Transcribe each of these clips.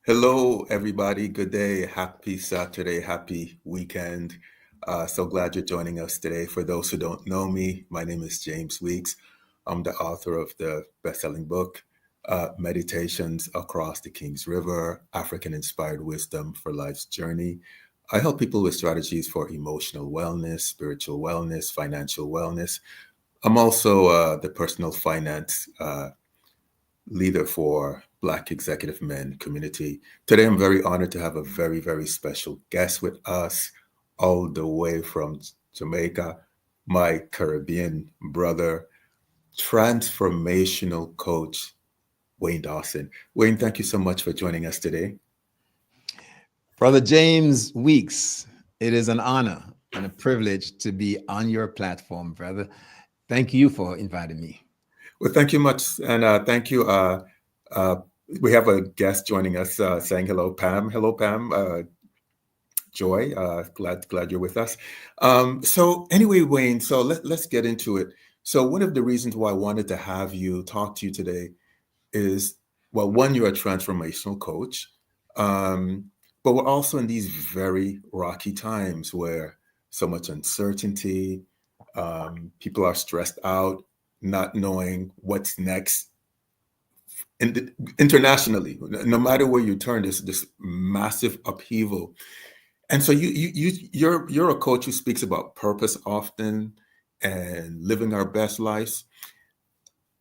Hello, everybody. Good day. Happy Saturday. Happy weekend. So glad you're joining us today. For those who don't know me, my name is James Weeks. I'm the author of the best-selling book, Meditations Across the King's River, African-Inspired Wisdom for Life's Journey. I help people with strategies for emotional wellness, spiritual wellness, financial wellness. I'm also the personal finance leader for Black Executive Men community. Today, I'm very honored to have a very, very special guest with us, all the way from Jamaica, my Caribbean brother, transformational coach, Wayne Dawson. Wayne, thank you so much for joining us today. Brother James Weeks, it is an honor and a privilege to be on your platform, brother. Thank you for inviting me. Well, thank you much, and thank you. Uh, we have a guest joining us saying hello, Pam. Hello, Pam. Joy. Glad you're with us. So anyway, Wayne, so let's get into it. So one of the reasons why I wanted to have you talk to you today is, well, one, you're a transformational coach, um, but we're also in these very rocky times where so much uncertainty, people are stressed out, not knowing what's next. Internationally, no matter where you turn, there's this massive upheaval. And so you're a coach who speaks about purpose often and living our best lives,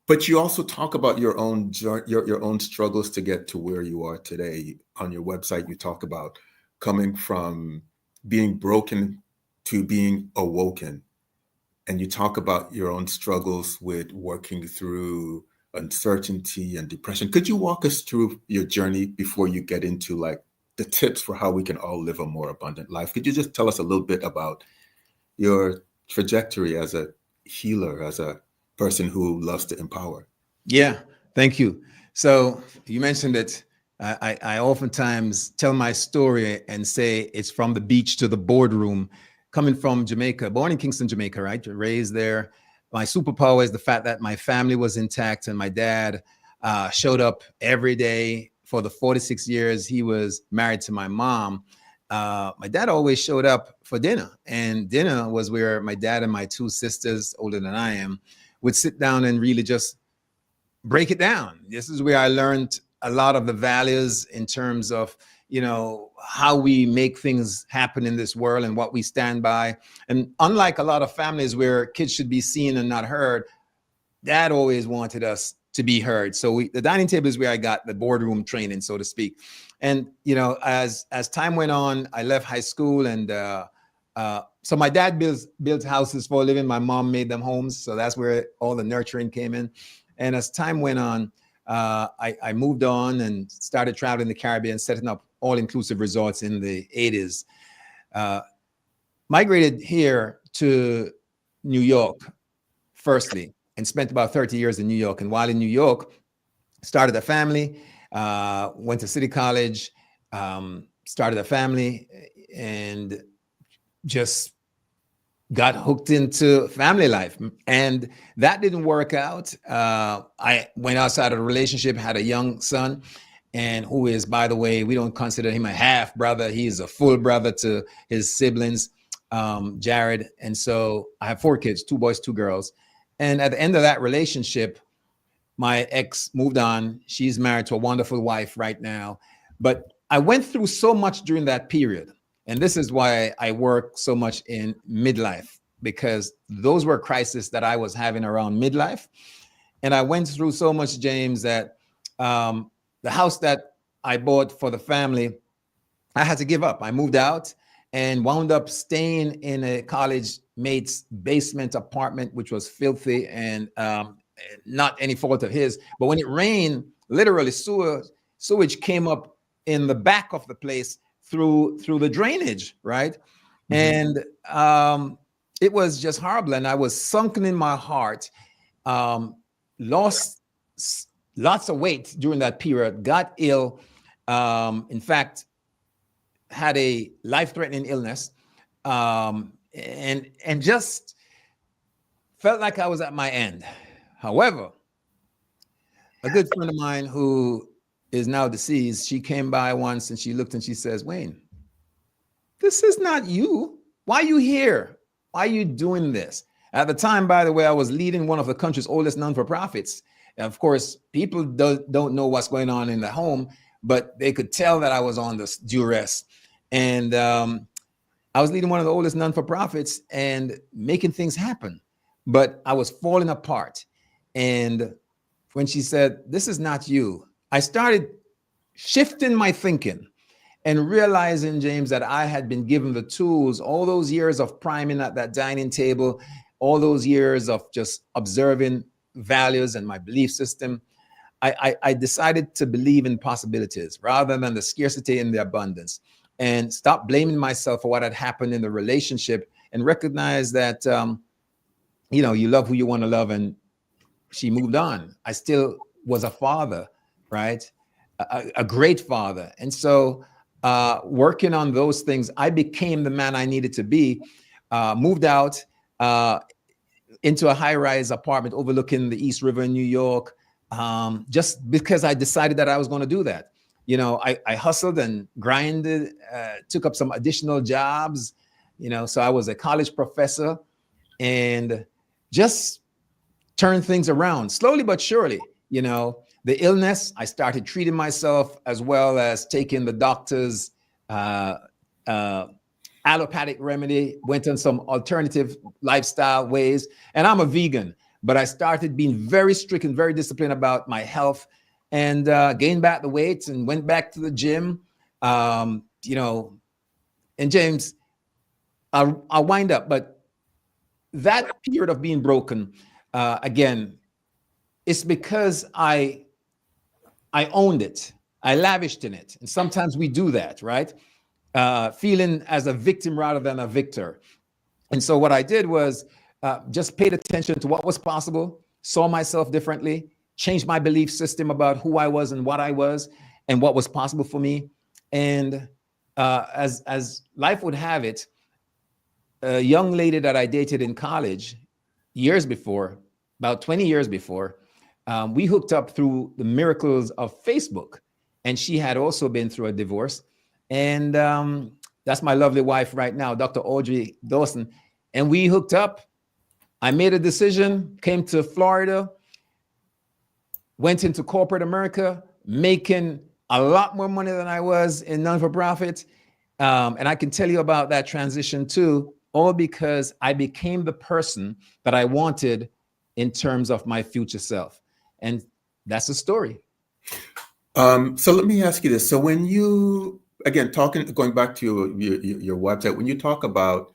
but you also talk about your own your own struggles to get to where you are today. On your website, you talk about coming from being broken to being awoken, and you talk about your own struggles with working through uncertainty and depression. Could you walk us through your journey before you get into like the tips for how we can all live a more abundant life? Could you just tell us a little bit about your trajectory as a healer, as a person who loves to empower? Yeah, thank you. So you mentioned that I oftentimes tell my story and say it's from the beach to the boardroom, coming from Jamaica, born in Kingston, Jamaica, right? Raised there. My superpower is the fact that my family was intact and my dad showed up every day for the 46 years he was married to my mom. My dad always showed up for dinner, and dinner was where my dad and my two sisters, older than I am, would sit down and really just break it down. This is where I learned a lot of the values in terms of, how we make things happen in this world and what we stand by. And unlike a lot of families where kids should be seen and not heard, Dad always wanted us to be heard. So the dining table is where I got the boardroom training, so to speak. And as time went on, I left high school, and so my dad built houses for a living. My mom made them homes, so that's where all the nurturing came in. And as time went on, I moved on and started traveling the Caribbean, setting up all-inclusive resorts in the 80s. Migrated here to New York, firstly, and spent about 30 years in New York. And while in New York, started a family, went to City College, started a family, and just got hooked into family life. And that didn't work out. I went outside of the relationship, had a young son, and who is, by the way, we don't consider him a half brother. He's a full brother to his siblings, Jared. And so I have 4 kids, 2 boys, 2 girls. And at the end of that relationship, my ex moved on. She's married to a wonderful wife right now. But I went through so much during that period. And this is why I work so much in midlife, because those were crises that I was having around midlife. And I went through so much, James, that the house that I bought for the family, I had to give up. I moved out and wound up staying in a college mate's basement apartment, which was filthy and not any fault of his. But when it rained, literally sewage came up in the back of the place through the drainage, right? Mm-hmm. And it was just horrible. And I was sunken in my heart, lost lots of weight during that period, got ill. In fact, had a life-threatening illness, and just felt like I was at my end. However, a good friend of mine who is now deceased. She came by once and she looked and she says, Wayne, this is not you. Why are you here? Why are you doing this? At the time, by the way, I was leading one of the country's oldest non-for-profits. And of course, people don't know what's going on in the home, but they could tell that I was on this duress. And I was leading one of the oldest non-for-profits and making things happen, but I was falling apart. And when she said, this is not you, I started shifting my thinking and realizing, James, that I had been given the tools, all those years of priming at that dining table, all those years of just observing values and my belief system. I decided to believe in possibilities rather than the scarcity and the abundance, and stop blaming myself for what had happened in the relationship, and recognize that, you love who you want to love. And she moved on. I still was a father, right? A great father. And so working on those things, I became the man I needed to be, moved out into a high-rise apartment overlooking the East River in New York, just because I decided that I was going to do that. I hustled and grinded, took up some additional jobs, so I was a college professor and just turned things around slowly but surely. The illness, I started treating myself as well as taking the doctor's allopathic remedy, went on some alternative lifestyle ways. And I'm a vegan, but I started being very strict and very disciplined about my health, and gained back the weight and went back to the gym. And James, I'll wind up, but that period of being broken, again, it's because I owned it. I lavished in it. And sometimes we do that, right? Feeling as a victim rather than a victor. And so what I did was just paid attention to what was possible, saw myself differently, changed my belief system about who I was and what was possible for me. And as life would have it, a young lady that I dated in college years before, about 20 years before, we hooked up through the miracles of Facebook. And she had also been through a divorce. And that's my lovely wife right now, Dr. Audrey Dawson. And we hooked up. I made a decision, came to Florida, went into corporate America, making a lot more money than I was in non-for-profit. And I can tell you about that transition too, all because I became the person that I wanted in terms of my future self. And that's the story. So let me ask you this. So when you, again, going back to your website, when you talk about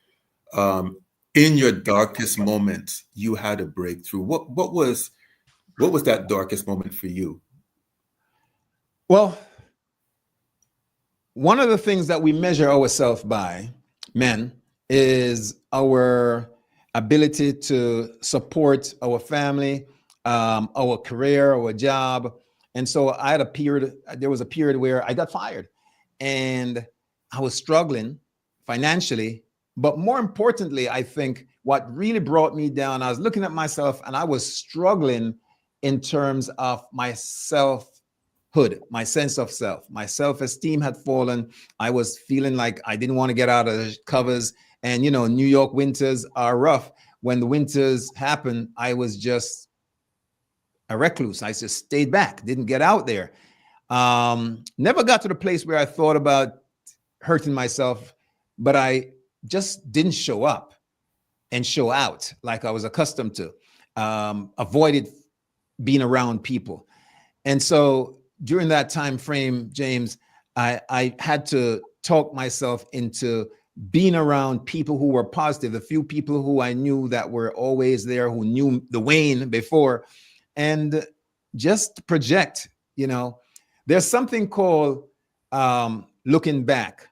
in your darkest moments, you had a breakthrough. What was that darkest moment for you? Well, one of the things that we measure ourselves by, men, is our ability to support our family, our career, our job. And so there was a period where I got fired and I was struggling financially. But more importantly, I think what really brought me down, I was looking at myself and I was struggling in terms of my selfhood, my sense of self. My self-esteem had fallen. I was feeling like I didn't want to get out of the covers. And, New York winters are rough. When the winters happen, I was just a recluse. I just stayed back, didn't get out there. Never got to the place where I thought about hurting myself, but I just didn't show up and show out like I was accustomed to. Avoided being around people. And so during that time frame, James, I had to talk myself into being around people who were positive, the few people who I knew that were always there, who knew the Wayne before, and just project. There's something called looking back,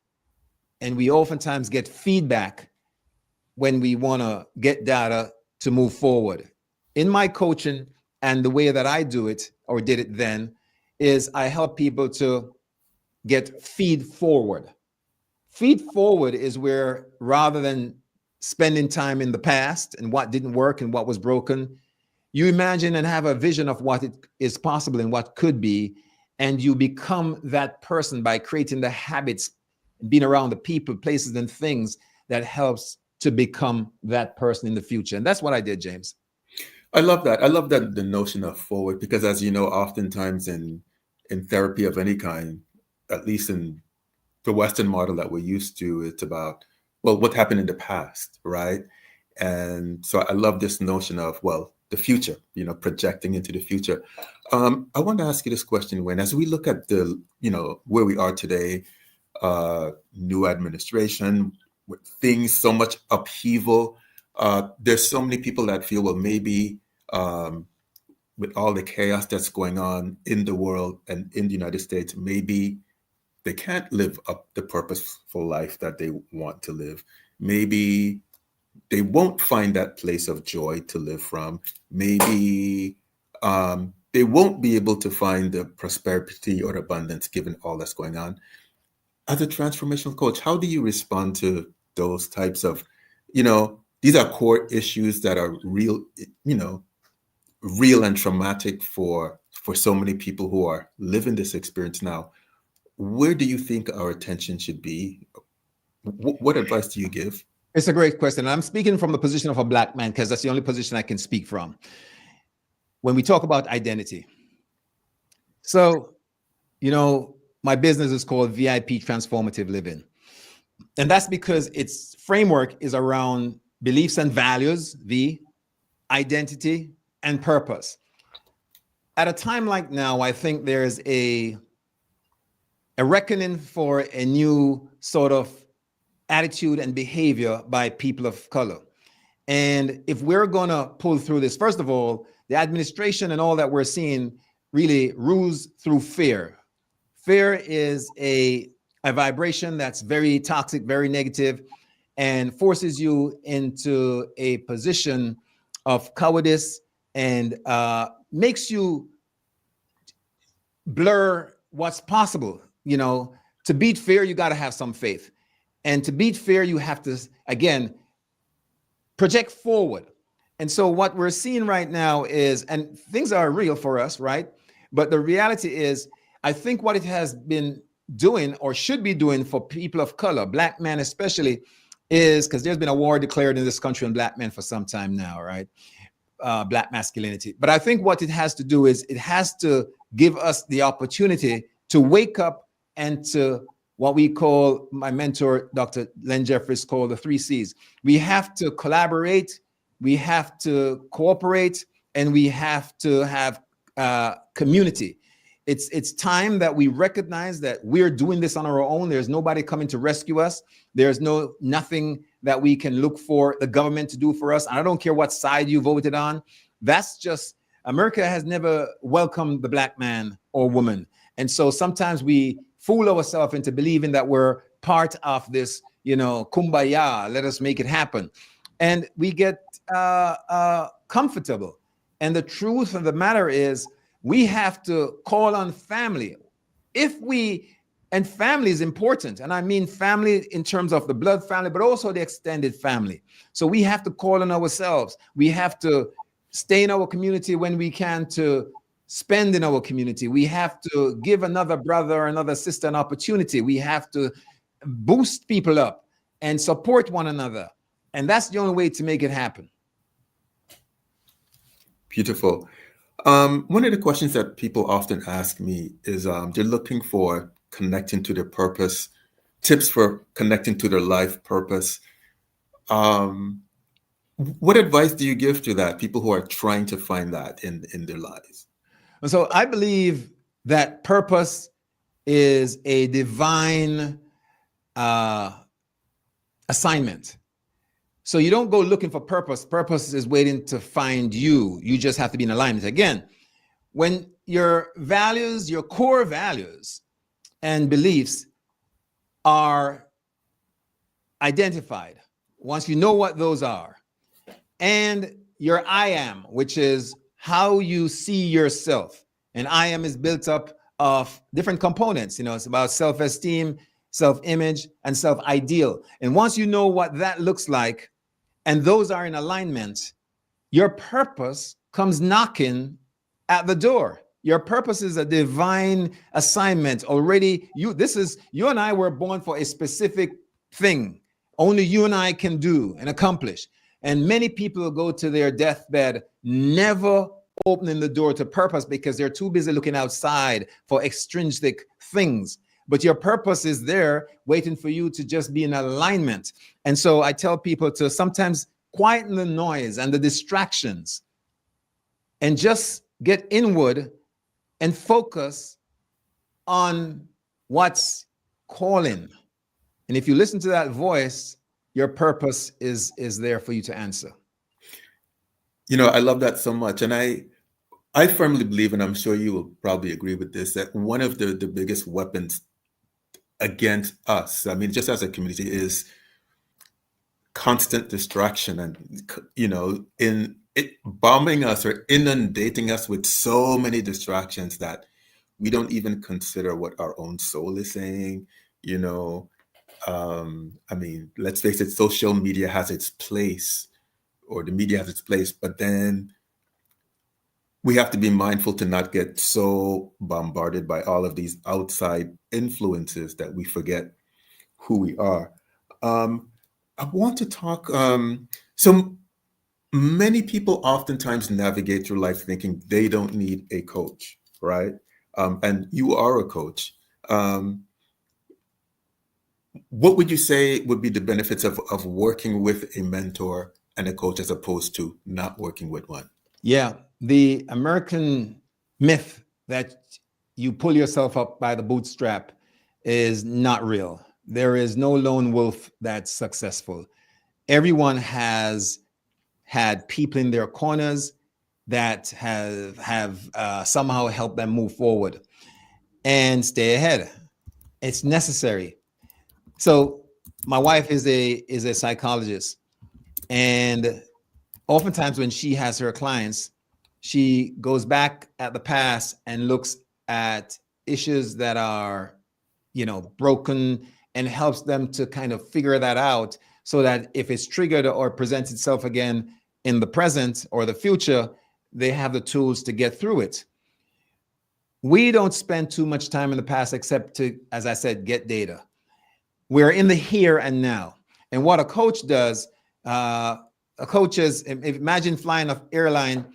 and we oftentimes get feedback when we want to get data to move forward. In my coaching, and the way that I do it, or did it then, is I help people to get feed forward. Feed forward is where, rather than spending time in the past and what didn't work and what was broken, you imagine and have a vision of what it is possible and what could be, and you become that person by creating the habits, being around the people, places, and things that helps to become that person in the future. And that's what I did, James. I love that. I love that the notion of forward, because as you know, oftentimes in therapy of any kind, at least in the Western model that we're used to, it's about, well, what happened in the past, right? And so I love this notion of, well, the future, projecting into the future. I want to ask you this question, Wayne, as we look at where we are today, new administration, with things, so much upheaval. There's so many people that feel, well, maybe with all the chaos that's going on in the world and in the United States, maybe they can't live up the purposeful life that they want to live. Maybe they won't find that place of joy to live from. Maybe they won't be able to find the prosperity or abundance given all that's going on. As a transformational coach, how do you respond to those types of, these are core issues that are real, real and traumatic for so many people who are living this experience now. Where do you think our attention should be? What advice do you give? It's a great question. I'm speaking from the position of a Black man because that's the only position I can speak from. When we talk about identity. So, my business is called VIP Transformative Living. And that's because its framework is around beliefs and values, V, identity, and purpose. At a time like now, I think there's a reckoning for a new sort of attitude and behavior by people of color. And if we're going to pull through this, first of all, the administration and all that we're seeing really rules through fear. Fear is a vibration that's very toxic, very negative, and forces you into a position of cowardice and makes you blur what's possible. To beat fear, you got to have some faith. And to beat fear, you have to, again, project forward. And so what we're seeing right now is, and things are real for us, right? But the reality is, I think what it has been doing or should be doing for people of color, Black men especially, is because there's been a war declared in this country on Black men for some time now, right? Black masculinity. But I think what it has to do is it has to give us the opportunity to wake up and to what we call, my mentor, Dr. Len Jeffries, called the 3 C's. We have to collaborate, we have to cooperate, and we have to have community. It's time that we recognize that we're doing this on our own. There's nobody coming to rescue us. There's nothing that we can look for the government to do for us. And I don't care what side you voted on. That's just, America has never welcomed the Black man or woman. And so sometimes we fool ourselves into believing that we're part of this, kumbaya, let us make it happen. And we get comfortable. And the truth of the matter is, we have to call on family. And family is important. And I mean family in terms of the blood family, but also the extended family. So we have to call on ourselves. We have to stay in our community when we can, to spend in our community. We have to give another brother or another sister an opportunity. We have to boost people up and support one another. And that's the only way to make it happen. Beautiful. One of the questions that people often ask me is they're looking for connecting to their purpose, tips for connecting to their life purpose. What advice do you give to that, people who are trying to find that in their lives? So I believe that purpose is a divine assignment. So you don't go looking for purpose. Purpose is waiting to find you. You just have to be in alignment. Again, when your values, your core values and beliefs are identified, once you know what those are, and your I am, which is how you see yourself. And I am is built up of different components. It's about self-esteem, self-image, and self-ideal. And once you know what that looks like, and those are in alignment, your purpose comes knocking at the door. Your purpose is a divine assignment already. You and I were born for a specific thing. Only you and I can do and accomplish. And many people go to their deathbed never opening the door to purpose because they're too busy looking outside for extrinsic things. But your purpose is there waiting for you to just be in alignment. And so I tell people to sometimes quieten the noise and the distractions and just get inward and focus on what's calling. And if you listen to that voice, your purpose is there for you to answer. I love that so much. And I firmly believe, and I'm sure you will probably agree with this, that one of the biggest weapons against us, I mean, just as a community, is constant distraction and, in it bombing us or inundating us with so many distractions that we don't even consider what our own soul is saying. I mean, let's face it, social media has its place, or the media has its place, but then we have to be mindful to not get so bombarded by all of these outside influences that we forget who we are. I want to talk. So many people oftentimes navigate through life thinking they don't need a coach, right? And you are a coach. What would you say would be the benefits of working with a mentor and a coach as opposed to not working with one? Yeah, the American myth that you pull yourself up by the bootstrap is not real. There is no lone wolf that's successful. Everyone has had people in their corners that have somehow helped them move forward and stay ahead. It's necessary. So my wife is a psychologist, and oftentimes when she has her clients, she goes back at the past and looks at issues that are, broken, and helps them to kind of figure that out so that if it's triggered or presents itself again in the present or the future, they have the tools to get through it. We don't spend too much time in the past except to, as I said, get data. We're in the here and now. And what a coach does, a coach is, imagine flying an airline,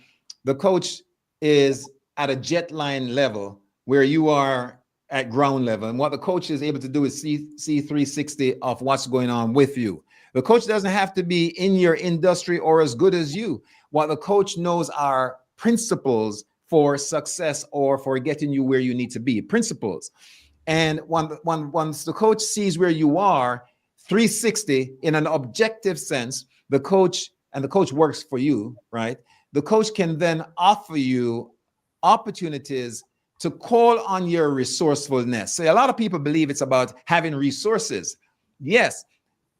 the coach is at a jet line level where you are at ground level. And what the coach is able to do is see 360 of what's going on with you. The coach doesn't have to be in your industry or as good as you. What the coach knows are principles for success or for getting you where you need to be, principles. And once the coach sees where you are, 360 in an objective sense, the coach works for you, right? The coach can then offer you opportunities to call on your resourcefulness. So a lot of people believe it's about having resources. Yes,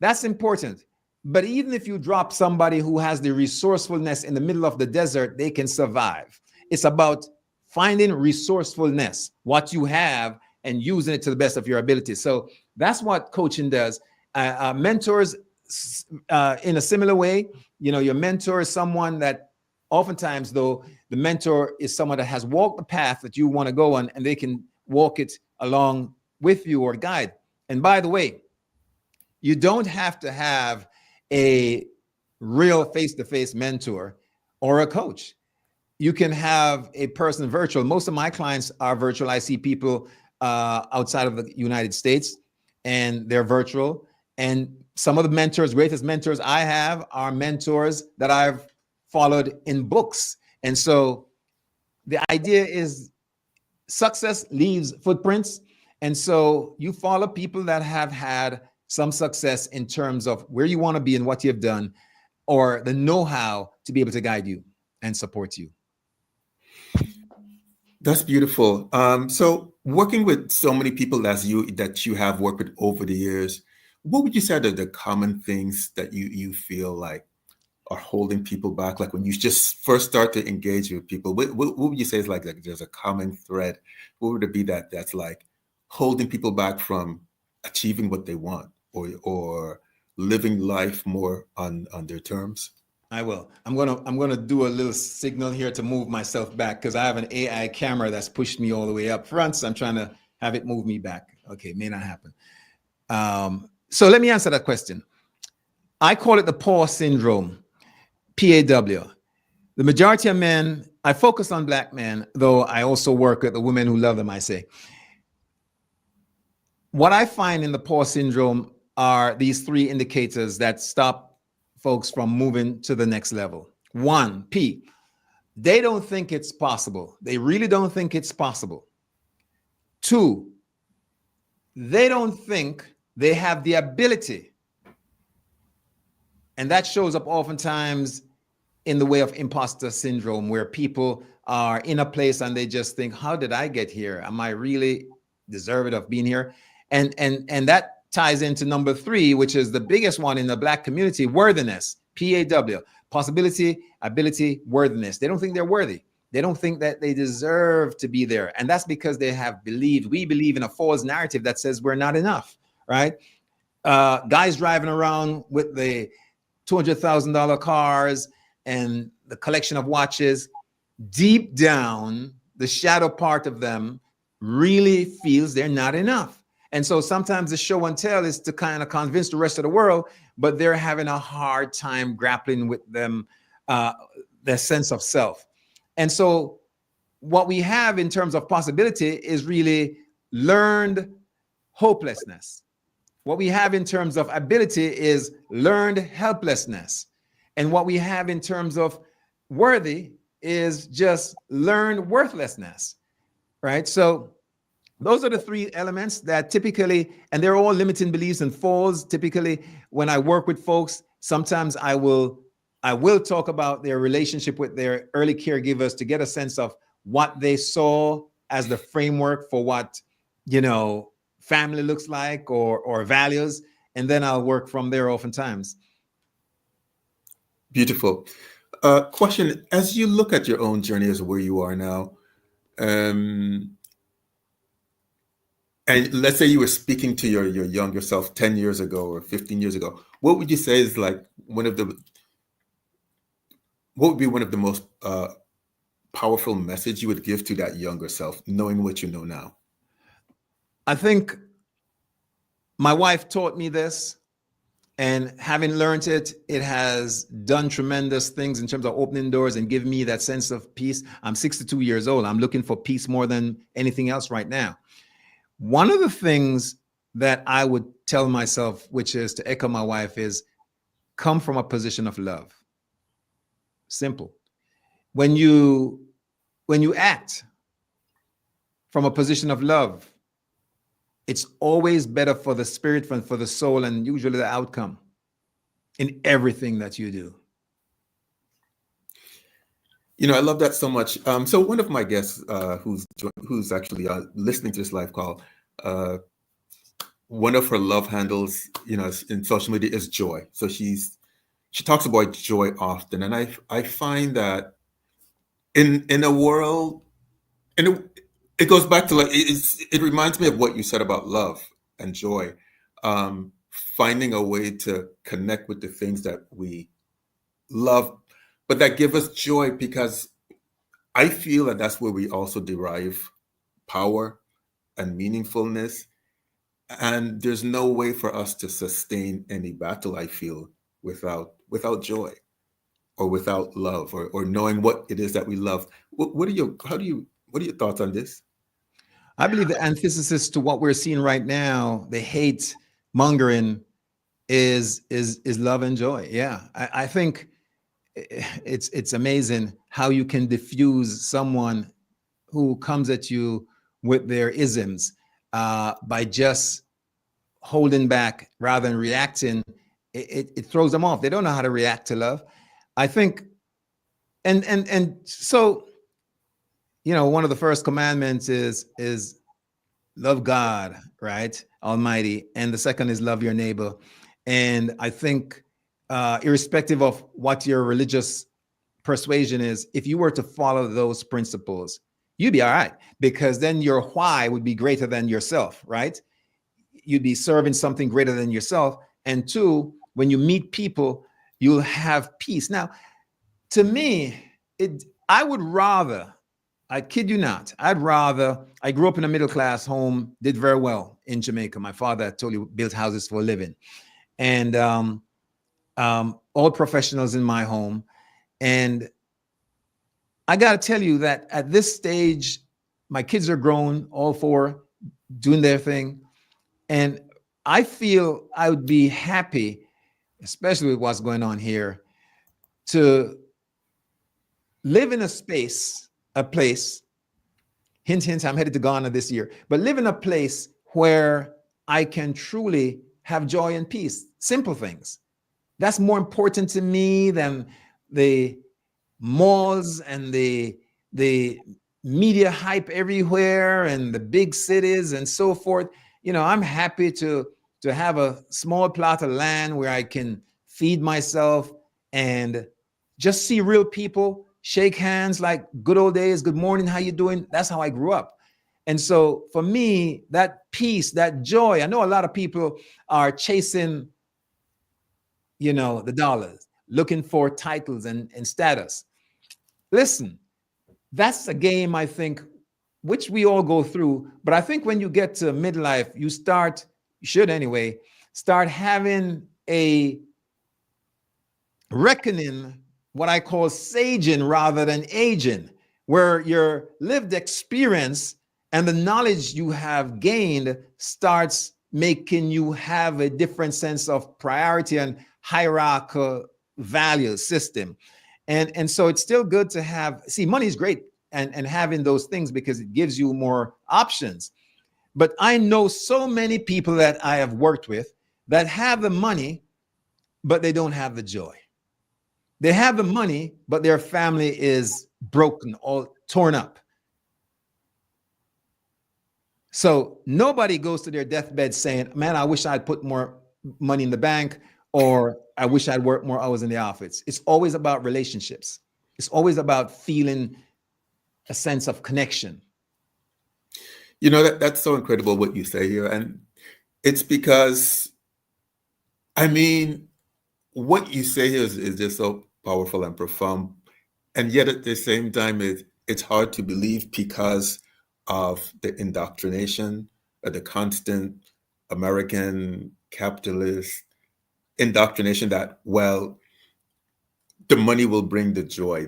that's important. But even if you drop somebody who has the resourcefulness in the middle of the desert, they can survive. It's about finding resourcefulness, what you have, and using it to the best of your ability. So that's what coaching does. Mentors, in a similar way, your mentor is someone that oftentimes, though, the mentor is someone that has walked the path that you want to go on, and they can walk it along with you or guide. And by the way, you don't have to have a real face-to-face mentor or a coach. You can have a person virtual. Most of my clients are virtual. I see people outside of the United States, and they're virtual. And some of the greatest mentors I have are mentors that I've followed in books. And so the idea is success leaves footprints. And so you follow people that have had some success in terms of where you want to be and what you've done, or the know-how to be able to guide you and support you. That's beautiful. So working with so many people that you have worked with over the years, what would you say are the common things that you feel like are holding people back? Like when you just first start to engage with people, what would you say is like there's a common thread? What would it be that's like holding people back from achieving what they want or living life more on their terms? I will. I'm gonna do a little signal here to move myself back because I have an AI camera that's pushed me all the way up front. So I'm trying to have it move me back. Okay, may not happen. So let me answer that question. I call it the pause syndrome, PAW. The majority of men, I focus on black men, though I also work with the women who love them, I say. What I find in the pause syndrome are these three indicators that stop folks from moving to the next level. One, P, they don't think it's possible. They really don't think it's possible. Two, they don't think they have the ability. And that shows up oftentimes in the way of imposter syndrome, where people are in a place and they just think, how did I get here? Am I really deserving of being here? And that ties into number three, which is the biggest one in the black community, worthiness, PAW, possibility, ability, worthiness. They don't think they're worthy. They don't think that they deserve to be there. And that's because they have believed, we believe in a false narrative that says we're not enough, right? Guys driving around with the $200,000 cars and the collection of watches, deep down, the shadow part of them really feels they're not enough. And so sometimes the show and tell is to kind of convince the rest of the world, but they're having a hard time grappling with them, their sense of self. And so what we have in terms of possibility is really learned hopelessness. What we have in terms of ability is learned helplessness. And what we have in terms of worthy is just learned worthlessness, right? So those are the three elements that typically, and they're all limiting beliefs and falls. Typically, when I work with folks, sometimes I will talk about their relationship with their early caregivers to get a sense of what they saw as the framework for what, family looks like or values. And then I'll work from there oftentimes. Beautiful. Question, as you look at your own journey as where you are now, and let's say you were speaking to your younger self 10 years ago or 15 years ago, what would you say is like what would be one of the most powerful message you would give to that younger self, knowing what you know now? I think my wife taught me this, and having learned it, it has done tremendous things in terms of opening doors and giving me that sense of peace. I'm 62 years old. I'm looking for peace more than anything else right now. One of the things that I would tell myself, which is to echo my wife, is come from a position of love. Simple. When you act from a position of love, it's always better for the spirit and for the soul, and usually the outcome in everything that you do. I love that so much. So one of my guests, who's actually listening to this live call, one of her love handles, in social media is joy. So she talks about joy often, and I find that in a world, it goes back to it reminds me of what you said about love and joy, finding a way to connect with the things that we love, but that give us joy, because I feel that that's where we also derive power and meaningfulness. And there's no way for us to sustain any battle, I feel, without joy or without love or knowing what it is that we love. What are your thoughts on this? I believe the antithesis to what we're seeing right now, the hate mongering, is love and joy. Yeah, I think it's amazing how you can diffuse someone who comes at you with their isms by just holding back rather than reacting. It throws them off. They don't know how to react to love. I think, and so, one of the first commandments is love God, right, Almighty, and the second is love your neighbor. And I think, irrespective of what your religious persuasion is, if you were to follow those principles, you'd be all right, because then your why would be greater than yourself, right? You'd be serving something greater than yourself. And two, when you meet people, you'll have peace. Now, to me, I would rather, I kid you not, I grew up in a middle class home, did very well in Jamaica. My father, I told you, built houses for a living. And all professionals in my home. And I got to tell you that at this stage, my kids are grown, all four, doing their thing. And I feel I would be happy, especially with what's going on here, to live in a place, hint, hint, I'm headed to Ghana this year, but live in a place where I can truly have joy and peace. Simple things. That's more important to me than the malls and the media hype everywhere and the big cities and so forth. I'm happy to have a small plot of land where I can feed myself and just see real people, shake hands like good old days, good morning, how you doing? That's how I grew up. And so for me, that peace, that joy, I know a lot of people are chasing, the dollars, looking for titles and status. Listen, that's a game, I think, which we all go through. But I think when you get to midlife, you should anyway, start having a reckoning, what I call saging rather than aging, where your lived experience and the knowledge you have gained starts making you have a different sense of priority and hierarchical value system. And so it's still good to money is great and having those things because it gives you more options. But I know so many people that I have worked with that have the money, but they don't have the joy. They have the money, but their family is broken, all torn up. So nobody goes to their deathbed saying, man, I wish I'd put more money in the bank, or I wish I'd worked more hours in the office. It's always about relationships. It's always about feeling a sense of connection. That's so incredible what you say here. And it's because, what you say here is just so powerful and profound. And yet at the same time, it's hard to believe because of the indoctrination, the constant American capitalist indoctrination that, well, the money will bring the joy.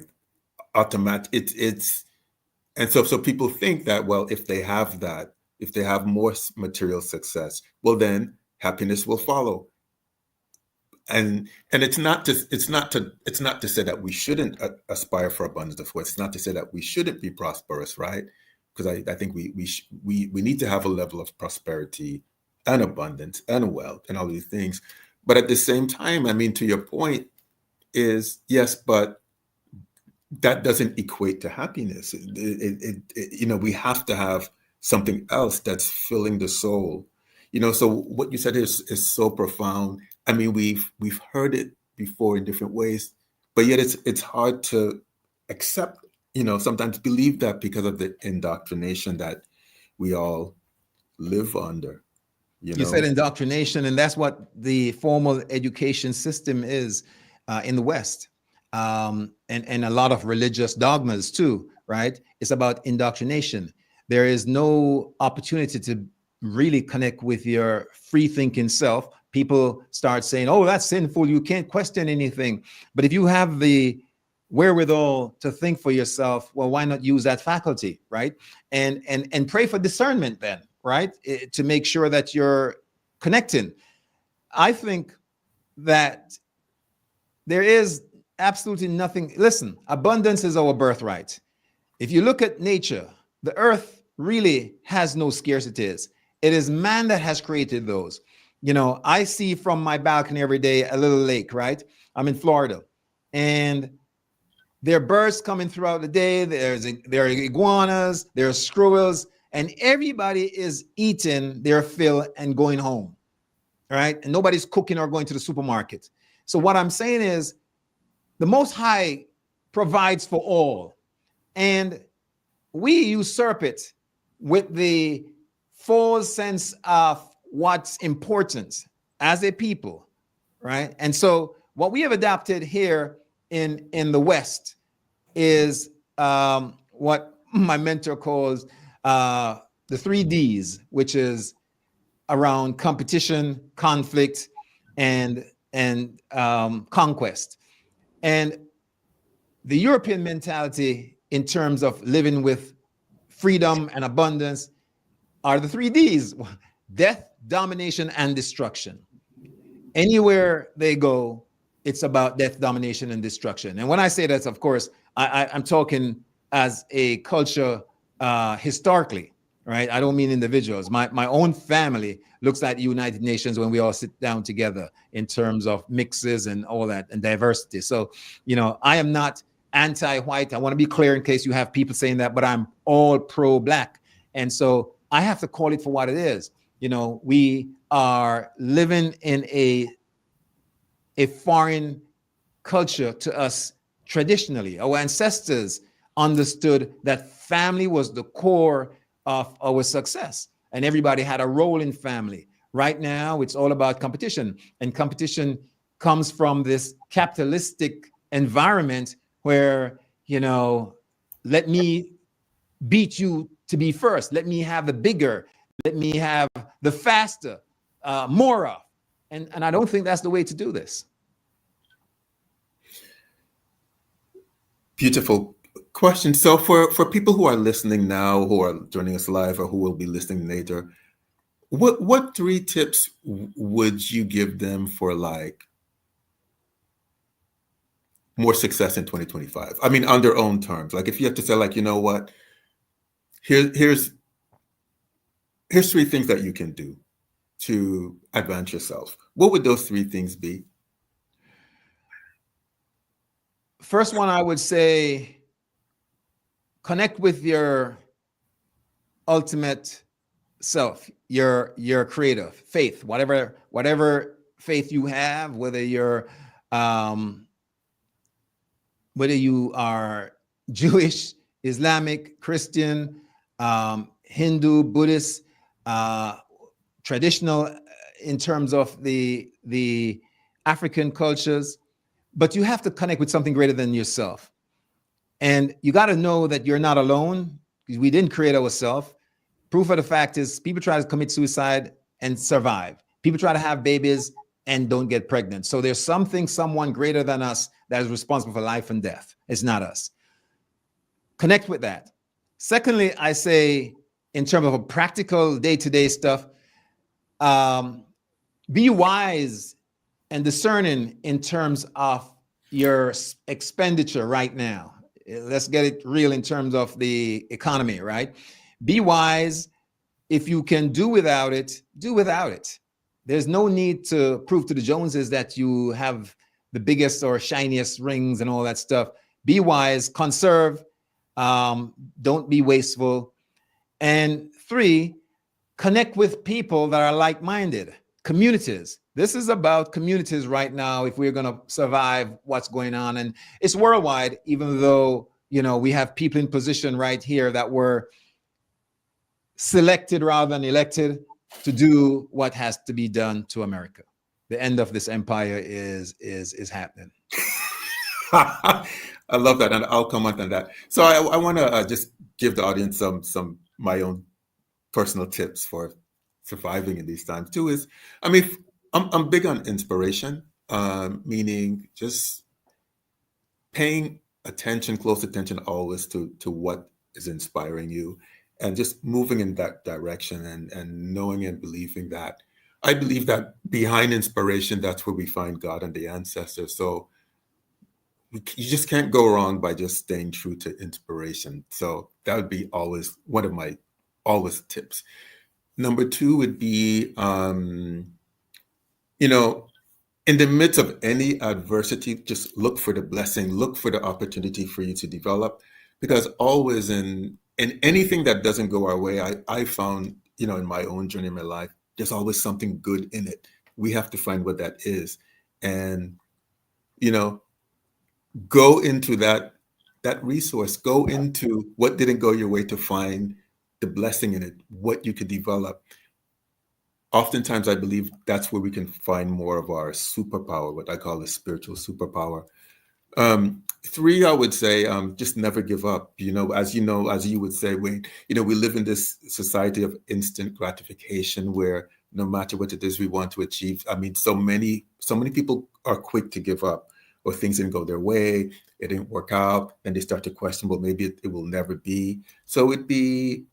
And so people think that, well, if they have that, if they have more material success, well, then happiness will follow. And it's not to say that we shouldn't aspire for abundance of wealth. It's not to say that we shouldn't be prosperous, right? Because I think we need to have a level of prosperity and abundance and wealth and all these things. But at the same time, to your point is, yes, but that doesn't equate to happiness. We have to have something else that's filling the soul. So what you said is so profound. We've heard it before in different ways, but yet it's hard to accept, sometimes believe that because of the indoctrination that we all live under. You said indoctrination, and that's what the formal education system is in the West. And a lot of religious dogmas too, right? It's about indoctrination. There is no opportunity to really connect with your free thinking self. People start saying, oh, that's sinful, you can't question anything. But if you have the wherewithal to think for yourself, well, why not use that faculty, right? And pray for discernment then, right? To make sure that you're connecting. I think that there is absolutely nothing. Listen, abundance is our birthright. If you look at nature, the earth really has no scarcities. It is man that has created those. I see from my balcony every day a little lake, right? I'm in Florida, and there are birds coming throughout the day. There are iguanas, there are squirrels, and everybody is eating their fill and going home, right? And nobody's cooking or going to the supermarket. So what I'm saying is, the Most High provides for all, and we usurp it with the full sense of what's important as a people, right? And so what we have adopted here in the West is what my mentor calls the 3 Ds, which is around competition, conflict, and conquest. And the European mentality in terms of living with freedom and abundance are the 3 Ds: death, domination, and destruction. Anywhere they go, it's about death, domination, and destruction. And when I say that, of course, I'm talking as a culture historically, right? I don't mean individuals. My own family looks at United Nations when we all sit down together in terms of mixes and all that and diversity. So, I am not anti-white. I want to be clear in case you have people saying that, but I'm all pro-Black. And so I have to call it for what it is. We are living in a foreign culture to us traditionally. Our ancestors understood that family was the core of our success, and everybody had a role in family. Right now, it's all about competition, and competition comes from this capitalistic environment where, let me beat you to be first. Let me have the bigger. Let me have the faster, more of. And I don't think that's the way to do this. Beautiful question. So for people who are listening now, who are joining us live, or who will be listening later, what 3 tips would you give them for more success in 2025? I mean, on their own terms. Like, if you have to say, you know what, here's 3 things that you can do to advance yourself. What would those 3 things be? First one, I would say, connect with your ultimate self, your creative faith, whatever faith you have, whether you are Jewish, Islamic, Christian, Hindu, Buddhist, traditional in terms of the African cultures, but you have to connect with something greater than yourself. And you got to know that you're not alone, because we didn't create ourselves. Proof of the fact is, people try to commit suicide and survive. People try to have babies and don't get pregnant. So there's someone greater than us that is responsible for life and death. It's not us. Connect with that. Secondly, I say, in terms of a practical day-to-day stuff, be wise and discerning in terms of your expenditure right now. Let's get it real in terms of the economy, right? Be wise. If you can do without it, do without it. There's no need to prove to the Joneses that you have the biggest or shiniest rings and all that stuff. Be wise, conserve, don't be wasteful. And 3, connect with people that are like-minded, communities. This is about communities right now if we're going to survive what's going on. And it's worldwide, even though, we have people in position right here that were selected rather than elected to do what has to be done to America. The end of this empire is happening. I love that, and I'll comment on that. So I want to just give the audience some my own personal tips for surviving in these times too. Is, I mean, I'm big on inspiration, meaning just paying attention, close attention always to what is inspiring you, and just moving in that direction, and knowing and believing that. I believe that behind inspiration, that's where we find God and the ancestors. So you just can't go wrong by just staying true to inspiration. So that would be always one of my tips. Number 2 would be, in the midst of any adversity, just look for the blessing, look for the opportunity for you to develop, because always in anything that doesn't go our way, I found, in my own journey in my life, there's always something good in it. We have to find what that is, and, go into that resource, go into what didn't go your way to find the blessing in it, what you could develop. oftentimes I believe that's where we can find more of our superpower, what I call the spiritual superpower. Three, I would say, just never give up. As you would say, Wayne, we live in this society of instant gratification where no matter what it is we want to achieve, I mean, so many people are quick to give up, or things didn't go their way, it didn't work out, and they start to question, well, maybe it will never be. So it'd be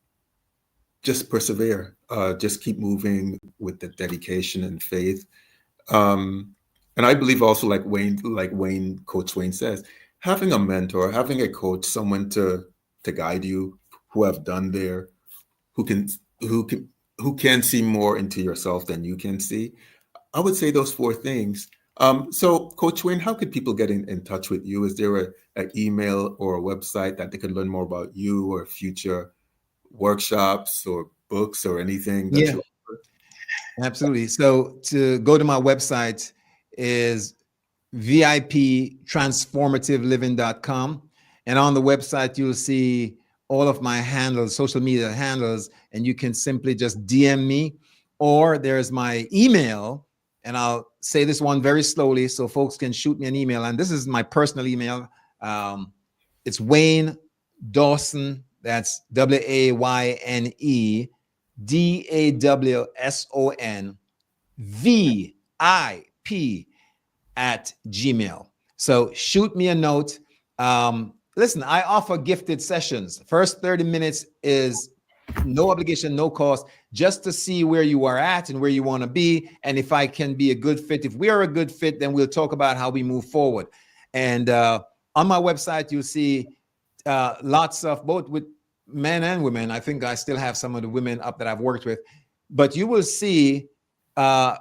just persevere, just keep moving with the dedication and faith. And I believe also, Coach Wayne says, having a mentor, having a coach, someone to guide you, who have done there, who can who can who can see more into yourself than you can see. I would say those four things. So, Coach Wayne, how could people get in touch with you? Is there an email or a website that they could learn more about you, or future workshops or books or anything that Yeah, you? absolutely. So to go to my website is viptransformativeliving.com. And on the website, you'll see all of my handles, social media handles, and you can simply just DM me, or there's my email. And I'll say this one very slowly so folks can shoot me an email. And this is my personal email. It's Wayne Dawson. That's WayneDawson VIP @gmail. So shoot me a note. Listen, I offer gifted sessions. First 30 minutes is no obligation, no cost, just to see where you are at and where you want to be. And if I can be a good fit, if we are a good fit, then we'll talk about how we move forward. And on my website, you'll see lots of both with men and women. I think I still have some of the women up that I've worked with, but you will see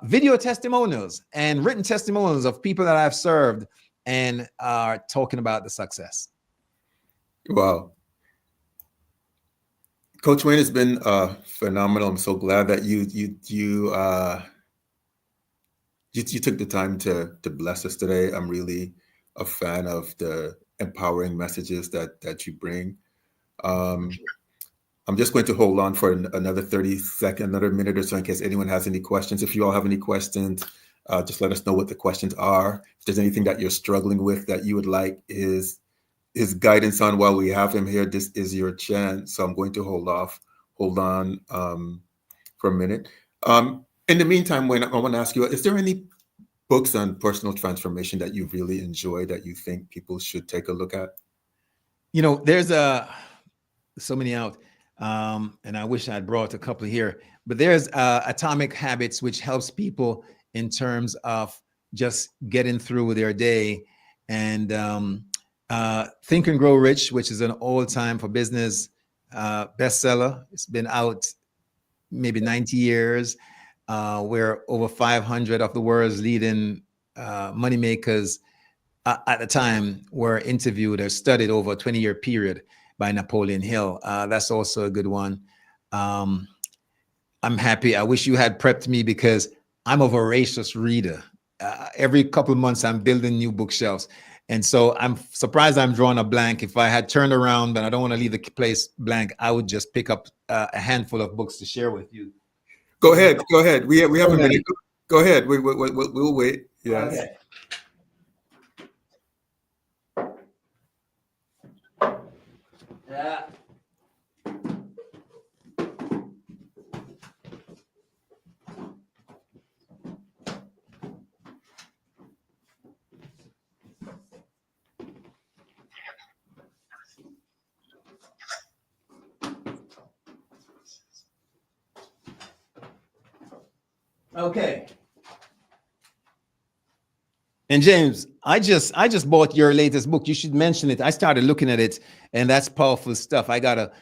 video testimonials and written testimonials of people that I've served and are talking about the success. Wow. Coach Wayne, has been phenomenal. I'm so glad that you took the time to bless us today. I'm really a fan of the empowering messages that you bring. I'm just going to hold on for another 30 seconds, another minute or so, in case anyone has any questions. If you all have any questions, just let us know what the questions are. If there's anything that you're struggling with that you would like his guidance on while we have him here, this is your chance. So I'm going to hold on for a minute. In the meantime, Wayne, I want to ask you, is there any books on personal transformation that you really enjoy that you think people should take a look at? There's so many out. And I wish I'd brought a couple here, but there's Atomic Habits, which helps people in terms of just getting through their day, and Think and Grow Rich, which is an all-time for business bestseller. It's been out maybe 90 years, where over 500 of the world's leading money makers at the time were interviewed or studied over a 20-year period by Napoleon Hill. That's also a good one. I'm happy. I wish you had prepped me, because I'm a voracious reader. Every couple of months, I'm building new bookshelves. And so I'm surprised I'm drawing a blank. If I had turned around, but I don't want to leave the place blank, I would just pick up a handful of books to share with you. Go ahead. We have a minute. Go ahead. We'll wait. Yes. Okay. Okay. And James, I just bought your latest book. You should mention it. I started looking at it, and that's powerful stuff. I gotta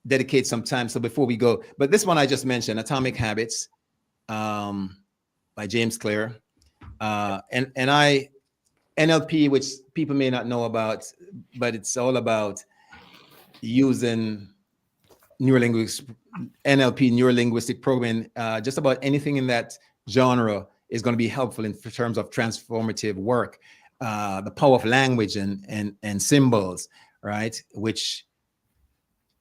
dedicate some time. So before we go, but this one I just mentioned, Atomic Habits, by James Clear, and NLP, which people may not know about, but it's all about using NLP, neurolinguistic programming. Just about anything in that genre is going to be helpful in terms of transformative work. The power of language and symbols, right? Which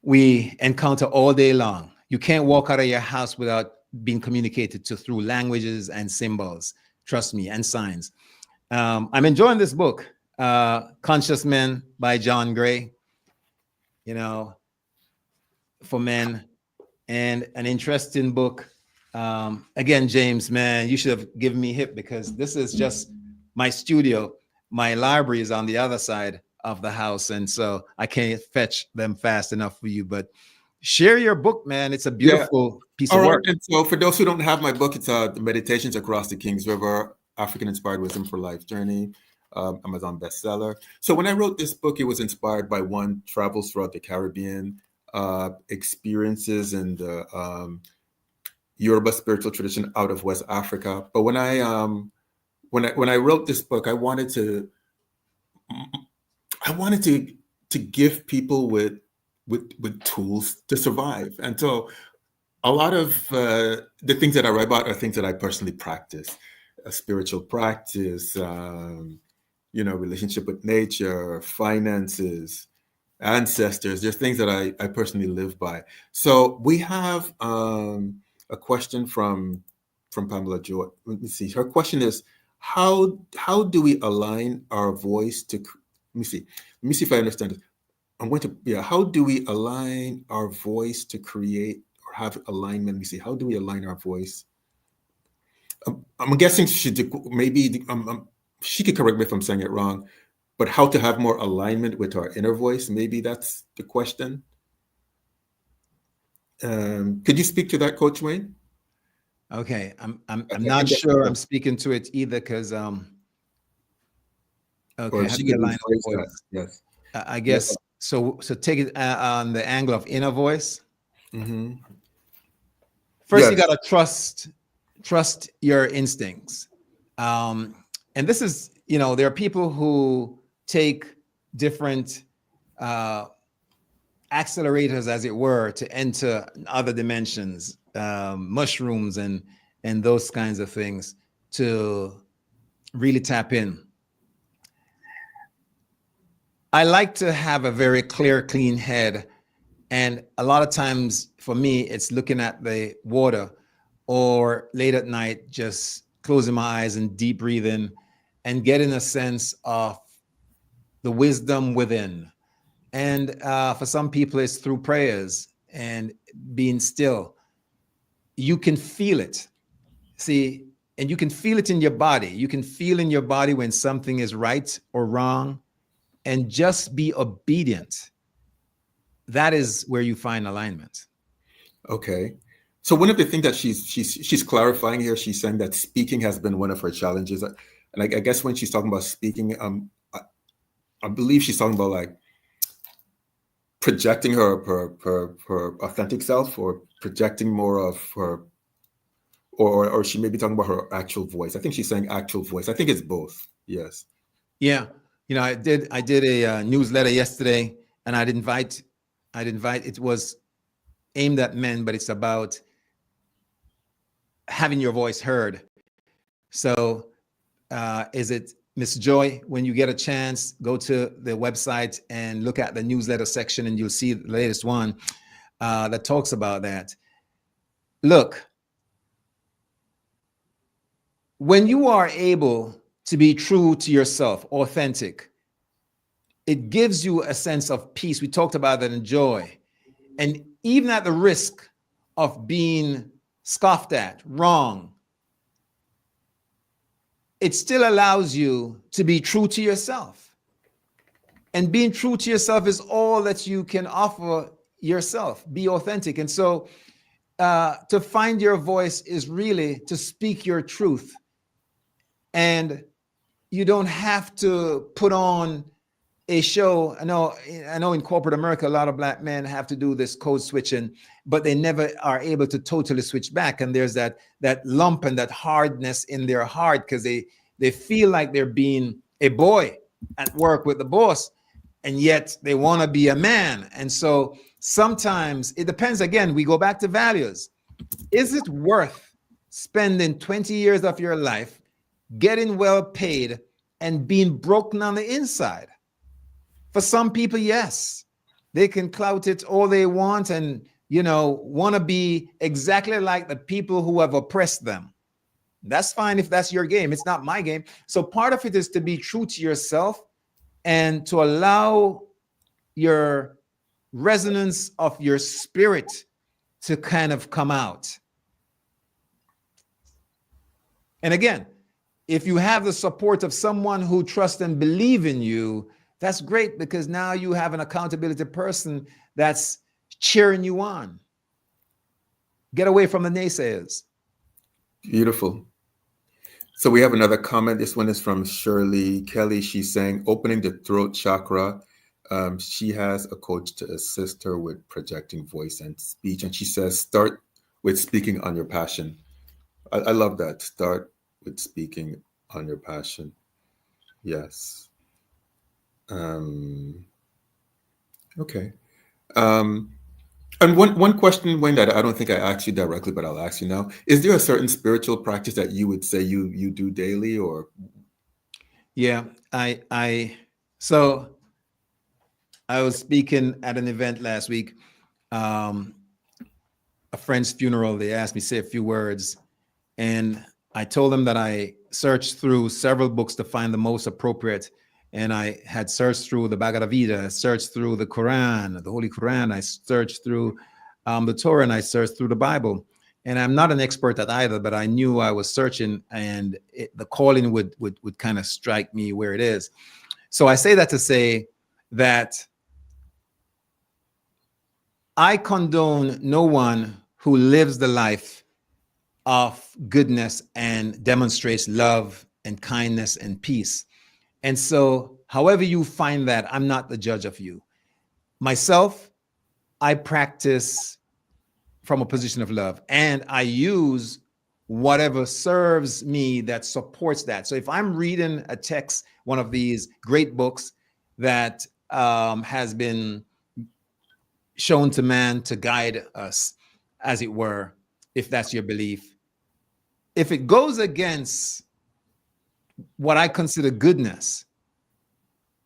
we encounter all day long. You can't walk out of your house without being communicated to through languages and symbols. Trust me, and signs. I'm enjoying this book, Conscious Men by John Gray, you know, for men, and an interesting book. Again, James, man, you should have given me hip, because this is just my studio. My library is on the other side of the house, and so I can't fetch them fast enough for you. But share your book, man. It's a beautiful piece All of right. work. And so for those who don't have my book, it's the Meditations Across the Kings River, African Inspired Wisdom for Life Journey, Amazon bestseller. So when I wrote this book, it was inspired by one travels throughout the Caribbean, experiences in the Yoruba spiritual tradition out of West Africa. But when I wrote this book, I wanted to give people with tools to survive. And so a lot of the things that I write about are things that I personally practice, a spiritual practice, relationship with nature, finances, ancestors. There's things that I personally live by. So we have a question from Pamela Joy. Let me see. Her question is, how do we align our voice to? Let me see if I understand it. How do we align our voice to create or have alignment? Let me see. How do we align our voice? I'm guessing she could correct me if I'm saying it wrong, but how to have more alignment with our inner voice? Maybe that's the question. Could you speak to that, Coach Wayne? Okay, I'm not sure I'm speaking to it either, because okay, or she could rephrase that. Yes, I guess so. Take it on the angle of inner voice. Mm-hmm. First, you gotta trust your instincts, and this is, there are people who take different accelerators, as it were, to enter other dimensions, mushrooms and those kinds of things, to really tap in. I like to have a very clear, clean head. And a lot of times for me, it's looking at the water, or late at night, just closing my eyes and deep breathing and getting a sense of the wisdom within. And for some people, it's through prayers and being still. You can feel it. See, and you can feel it in your body. You can feel in your body when something is right or wrong, and just be obedient. That is where you find alignment. Okay. So one of the things that she's clarifying here, she's saying that speaking has been one of her challenges. And I guess when she's talking about speaking, I believe she's talking about like projecting her authentic self, or projecting more of her, or she may be talking about her actual voice. I think she's saying actual voice. I think it's both. Yes. Yeah. I did a newsletter yesterday, and I'd invite, it was aimed at men, but it's about having your voice heard. So is it Miss Joy? When you get a chance, go to the website and look at the newsletter section, and you'll see the latest one that talks about that. Look, when you are able to be true to yourself, authentic, it gives you a sense of peace. We talked about that, in joy. And even at the risk of being scoffed at, wrong, it still allows you to be true to yourself. And being true to yourself is all that you can offer yourself. Be authentic. And so to find your voice is really to speak your truth. And you don't have to put on a show. I know in corporate America, a lot of Black men have to do this code switching, but they never are able to totally switch back. And there's that lump and that hardness in their heart, because they feel like they're being a boy at work with the boss, and yet they want to be a man. And so sometimes it depends. Again, we go back to values. Is it worth spending 20 years of your life getting well paid and being broken on the inside? For some people, yes, they can clout it all they want and want to be exactly like the people who have oppressed them. That's fine if that's your game. It's not my game. So part of it is to be true to yourself and to allow your resonance of your spirit to kind of come out. And again, if you have the support of someone who trusts and believe in you, that's great, because now you have an accountability person that's cheering you on. Get away from the naysayers. Beautiful. So we have another comment. This one is from Shirley Kelly. She's saying, opening the throat chakra. She has a coach to assist her with projecting voice and speech. And she says, start with speaking on your passion. I love that. Start with speaking on your passion. Yes. Okay. And one question, Wayne, that I don't think I asked you directly, but I'll ask you now. Is there a certain spiritual practice that you would say you do daily, or? Yeah, so I was speaking at an event last week, a friend's funeral. They asked me to say a few words, and I told them that I searched through several books to find the most appropriate. And I had searched through the Bhagavad Gita, searched through the Quran, the Holy Quran. I searched through the Torah, and I searched through the Bible. And I'm not an expert at either, but I knew I was searching, and the calling would kind of strike me where it is. So I say that to say that I condone no one who lives the life of goodness and demonstrates love and kindness and peace. And so, however you find that, I'm not the judge of you. Myself, I practice from a position of love, and I use whatever serves me that supports that. So if I'm reading a text, one of these great books that has been shown to man to guide us, as it were, if that's your belief, if it goes against what I consider goodness,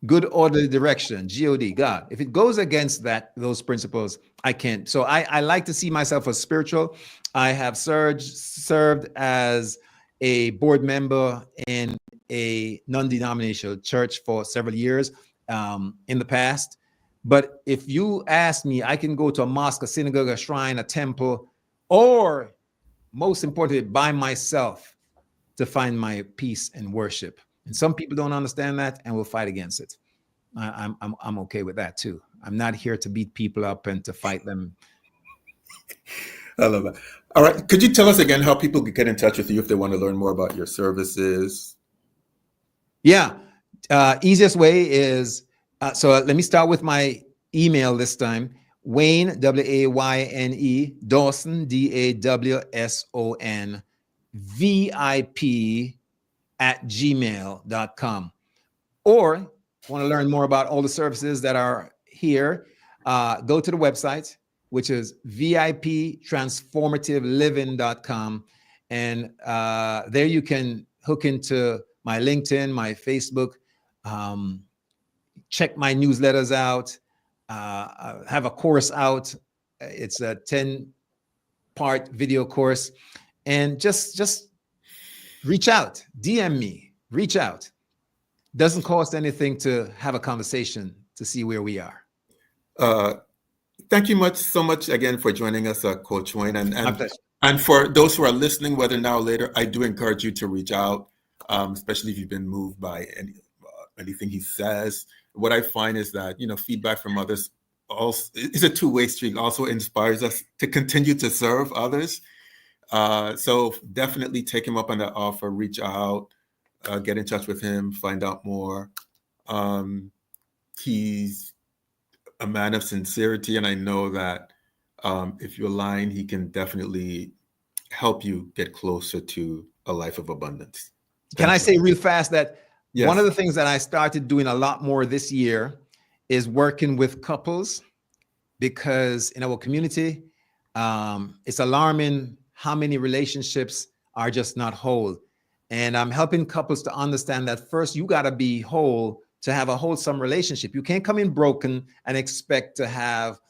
good orderly direction, God, God, if it goes against those principles, I can't. So I like to see myself as spiritual. I have served as a board member in a non-denominational church for several years in the past. But if you ask me, I can go to a mosque, a synagogue, a shrine, a temple, or most importantly, by myself to find my peace and worship. And some people don't understand that and will fight against it. I'm okay with that too. I'm not here to beat people up and to fight them. I love that. All right. Could you tell us again how people can get in touch with you if they want to learn more about your services? Yeah. Easiest way is, so let me start with my email this time. Wayne, Wayne, Dawson, Dawson, VIP @gmail.com. Or want to learn more about all the services that are here, go to the website, which is viptransformativeliving.com. And there you can hook into my LinkedIn, my Facebook, check my newsletters out, have a course out. It's a 10-part video course. And just reach out, DM me, reach out. Doesn't cost anything to have a conversation to see where we are. Thank you so much again for joining us, Coach Wayne. My pleasure. And for those who are listening, whether now or later, I do encourage you to reach out, especially if you've been moved by anything he says. What I find is that, feedback from others also is a two-way street, also inspires us to continue to serve others. So definitely take him up on that offer, reach out, get in touch with him, find out more. He's a man of sincerity, and I know that if you align, he can definitely help you get closer to a life of abundance. Can I say real fast that Yes. One of the things that I started doing a lot more this year is working with couples, because in our community, it's alarming how many relationships are just not whole. And I'm helping couples to understand that first, you got to be whole to have a wholesome relationship. You can't come in broken and expect to have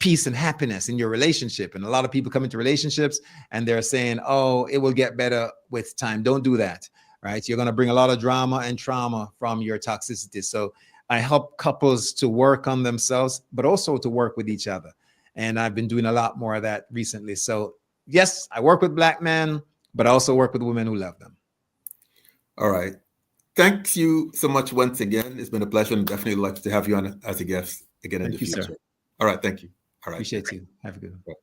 peace and happiness in your relationship. And a lot of people come into relationships and they're saying, oh, it will get better with time. Don't do that, right? You're going to bring a lot of drama and trauma from your toxicity. So I help couples to work on themselves, but also to work with each other. And I've been doing a lot more of that recently. So yes, I work with Black men, but I also work with women who love them. All right. Thank you so much once again. It's been a pleasure, and definitely like to have you on as a guest again in the Thank you, future. sir. All right. Thank you. All right. Appreciate you. Have a good one.